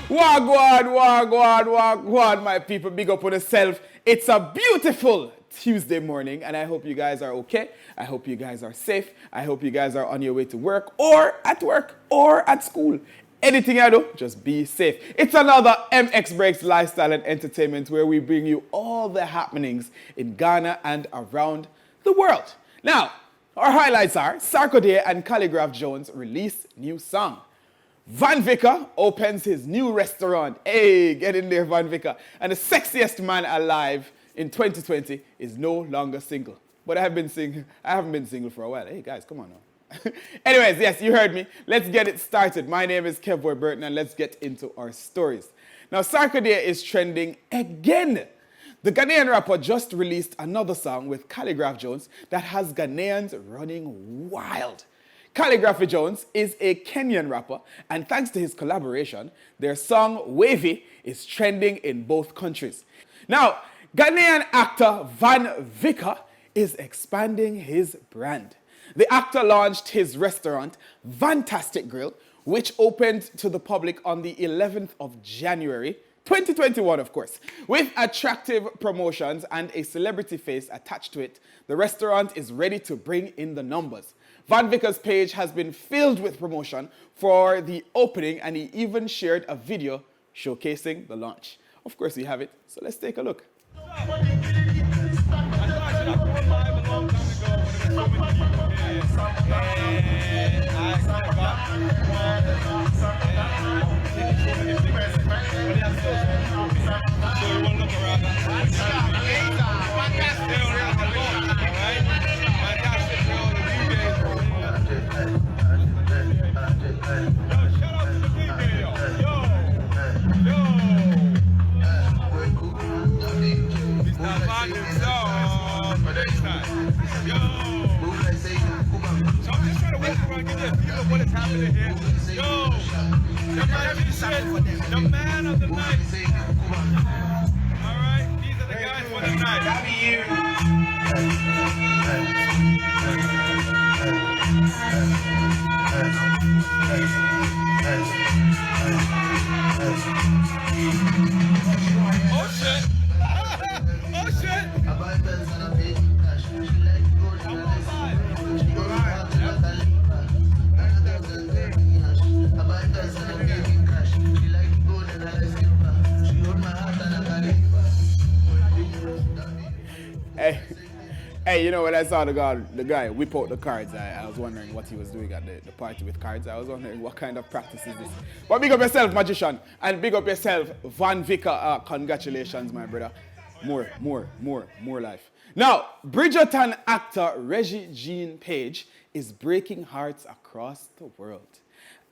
Wagwan, wagwan, wagwan, my people. Big up on yourself. It's a beautiful Tuesday morning, and I hope you guys are okay. I hope you guys are safe. I hope you guys are on your way to work or at school. Anything I do, just be safe. It's another MX Breaks Lifestyle and Entertainment where we bring you all the happenings in Ghana and around the world. Now, our highlights are Sarkodie and Khaligraph Jones release new song. Van Vicker opens his new restaurant. Hey, get in there, Van Vicker. And the sexiest man alive in 2020 is no longer single. But I haven't been single for a while. Hey, guys, come on now. Anyways, yes, you heard me. Let's get it started. My name is Kevboy Burton, and let's get into our stories. Now, Sarkodie is trending again. The Ghanaian rapper just released another song with Khaligraph Jones that has Ghanaians running wild. Khaligraph Jones is a Kenyan rapper, and thanks to his collaboration, their song Wavy is trending in both countries. Now, Ghanaian actor Van Vicker is expanding his brand. The actor launched his restaurant, Fantastic Grill, which opened to the public on the 11th of January, 2021, of course. With attractive promotions and a celebrity face attached to it, the restaurant is ready to bring in the numbers. Van Vicker's page has been filled with promotion for the opening, and he even shared a video showcasing the launch. Of course, we have it, so let's take a look. What is happening here? Yo, the man of the night. All right, these are the guys for the night. Oh shit! Oh shit! Hey, you know, when I saw the guy whip out the cards, I was wondering what he was doing at the party with cards. I was wondering what kind of practice is this. But big up yourself, magician, and big up yourself, Van Vicker. Congratulations, my brother. More life. Now, Bridgerton actor Rene-Jean Page is breaking hearts across the world.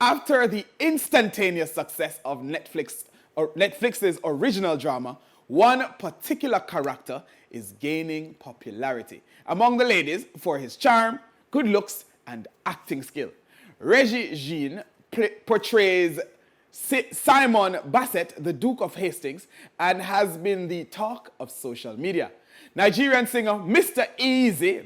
After the instantaneous success of Netflix's original drama, one particular character is gaining popularity among the ladies for his charm, good looks, and acting skill. Rene-Jean portrays Simon Bassett, the Duke of Hastings, and has been the talk of social media. Nigerian singer Mr. Eazi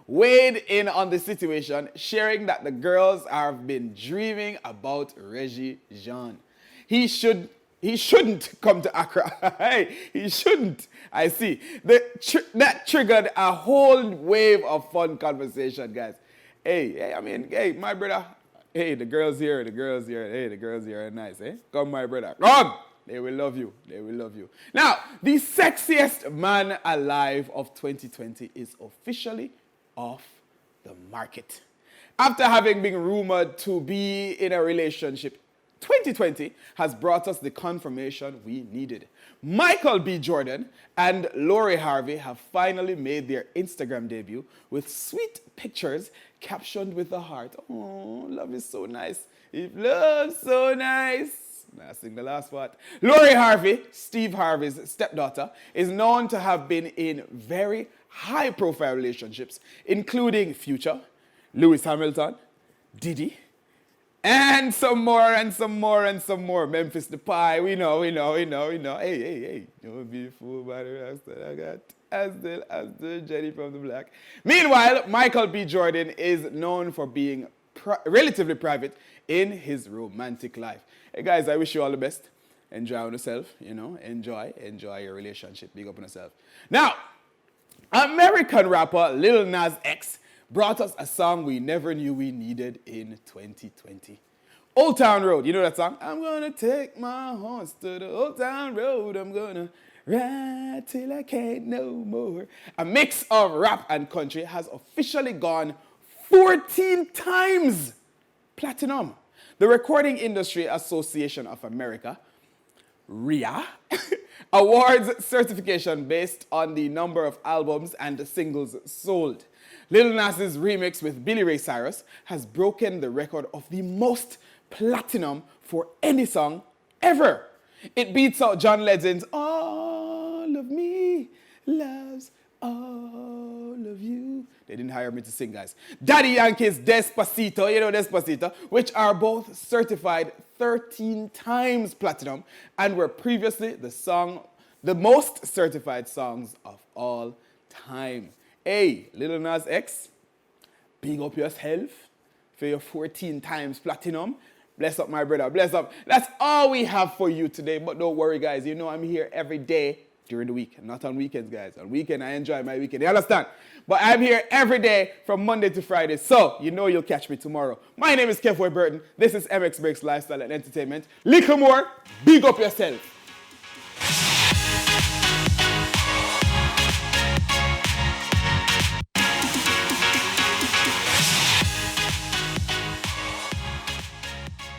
weighed in on the situation, sharing that the girls have been dreaming about Rene-Jean. He shouldn't come to Accra. Hey, he shouldn't. I see. That triggered a whole wave of fun conversation, guys. Hey, my brother. Hey, the girls here. Hey, the girls here are nice, eh? Come, my brother. Come! They will love you. Now, the sexiest man alive of 2020 is officially off the market. After having been rumored to be in a relationship, 2020 has brought us the confirmation we needed. Michael B. Jordan and Laurie Harvey have finally made their Instagram debut with sweet pictures captioned with a heart. Oh, love is so nice. If love's so nice. Now sing the last part. Laurie Harvey, Steve Harvey's stepdaughter, is known to have been in very high-profile relationships, including Future, Lewis Hamilton, Diddy, and some more. Memphis the Pie, we know. Hey, don't be fooled by the rest that I got. As the Jenny from the Black. Meanwhile, Michael B. Jordan is known for being relatively private in his romantic life. Hey guys, I wish you all the best. Enjoy on yourself, you know, enjoy your relationship. Big up on yourself. Now, American rapper Lil Nas X brought us a song we never knew we needed in 2020. Old Town Road, you know that song? I'm gonna take my horse to the Old Town Road. I'm gonna ride till I can't no more. A mix of rap and country has officially gone 14 times platinum. The Recording Industry Association of America, Riaa, awards certification based on the number of albums and singles sold. Lil Nas's remix with Billy Ray Cyrus has broken the record of the most platinum for any song ever. It beats out John Legend's All of Me Loves All of You. They didn't hire me to sing, guys. Daddy Yankee's Despacito, you know Despacito, which are both certified 13 times platinum and were previously the most certified songs of all time. Hey, Lil Nas X, big up yourself for your 14 times platinum. Bless up, my brother. Bless up. That's all we have for you today. But don't worry, guys. You know I'm here every day during the week. Not on weekends, guys. On weekend, I enjoy my weekend. You understand? But I'm here every day from Monday to Friday. So you know you'll catch me tomorrow. My name is Kev Burton. This is MX Breaks Lifestyle and Entertainment. Little more. Big up yourself.